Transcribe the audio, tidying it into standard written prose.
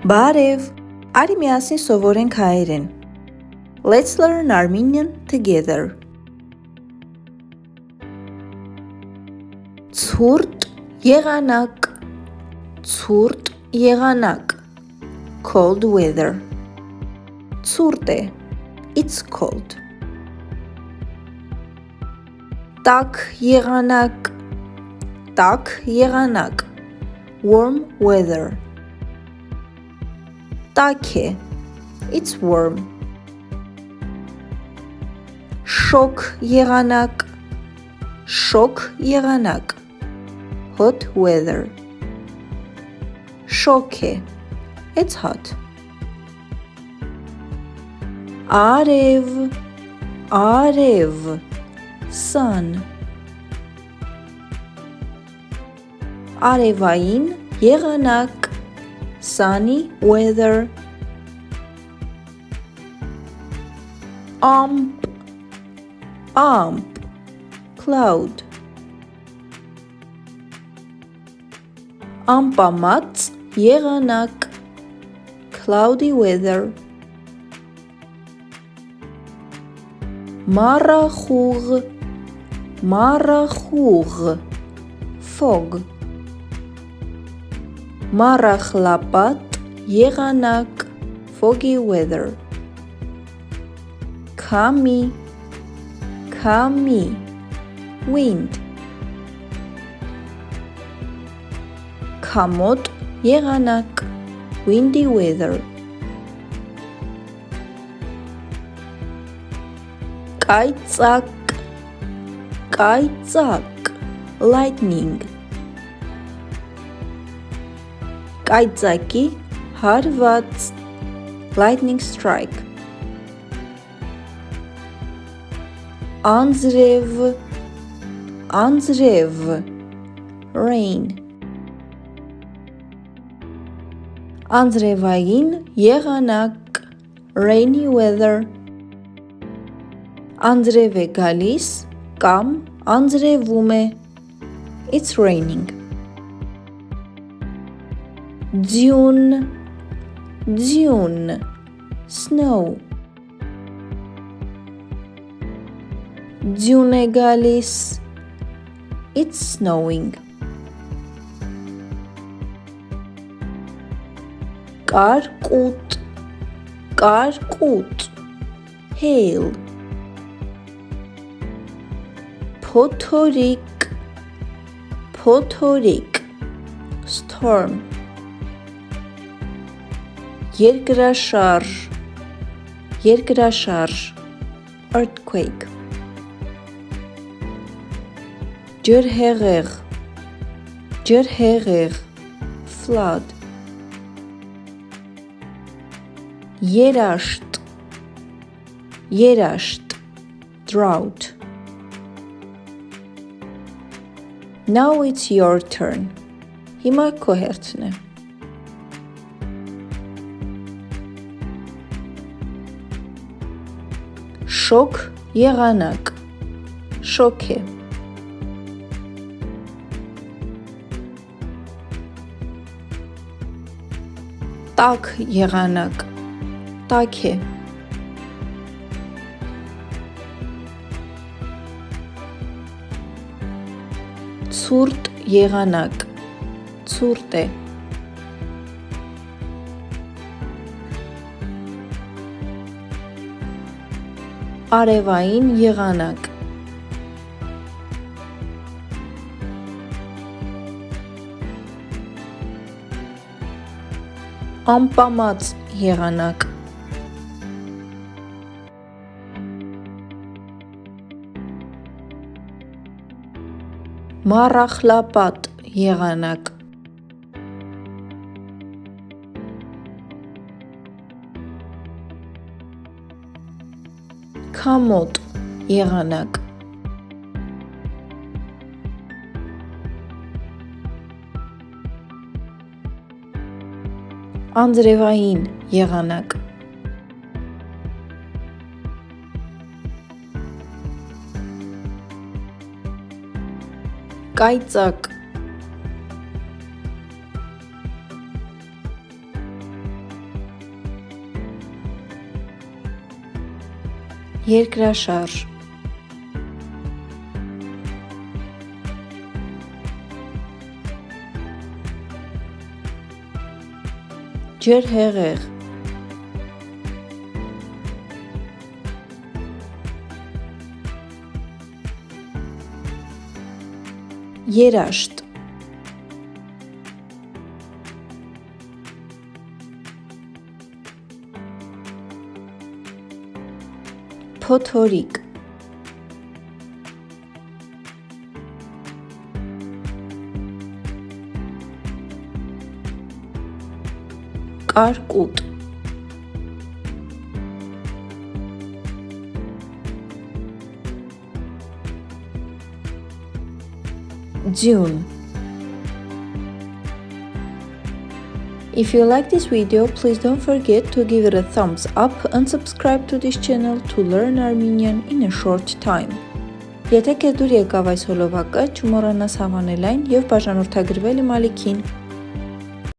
Բարև, արի միասին սովորենք հայերեն։ Let's learn Armenian together. Ցուրտ եղանակ, ցուրտ եղանակ, cold weather. Ցուրտ է, it's cold. Տաք եղանակ, տաք եղանակ, warm weather. Տաք է, it's warm. Շոգ եղանակ, շոգ եղանակ, hot weather. Շոգ է, it's hot. Արև, արև, sun. Արևային եղանակ, sunny weather. Ամպ, ամպ, cloud. Ամպամած եղանակ, cloudy weather. Մառախուղ, մառախուղ, fog. Մառախլապատ եղանակ, foggy weather. Քամի, քամի, wind. Քամոտ եղանակ, windy weather. Կայծակ, կայծակ, lightning. Կայծակի հարված, lightning strike. Անձրև, անձրև, rain. Անձրևային եղանակ, rainy weather. Անձրև է գալիս կամ անձրևում է, it's raining. Ձյուն, ձյուն, snow. Ձյուն է գալիս, it's snowing. Կարկուտ, կարկուտ, hail. Փոթորիկ, փոթորիկ, storm. Երկրաշարժ, երկրաշարժ, earthquake. Ջրհեղեղ, ջրհեղեղ, flood. Երաշտ, երաշտ, drought. Now it's your turn. Հիմա քո հերթն է։ Շոգ եղանակ, շոգ է։ Տաք եղանակ, տաք է։ Ցուրտ եղանակ, ցուրտ է։ Արևային եղանակ, ամպամած եղանակ, մառախլապատ եղանակ, քամոտ եղանակ, անձրևային եղանակ, Կայծակ, Երկրաշարժ Ջրհեղեղ Երաշտ Փոթորիկ Կարկուտ Ձյուն If you like this video, please don't forget to give it a thumbs up and subscribe to this channel to learn Armenian in a short time. Եթե քեզ դուր եկավ այս հոլովակը, չմոռանաս հավանել այն եւ բաժանորդագրվել իմ ալիքին։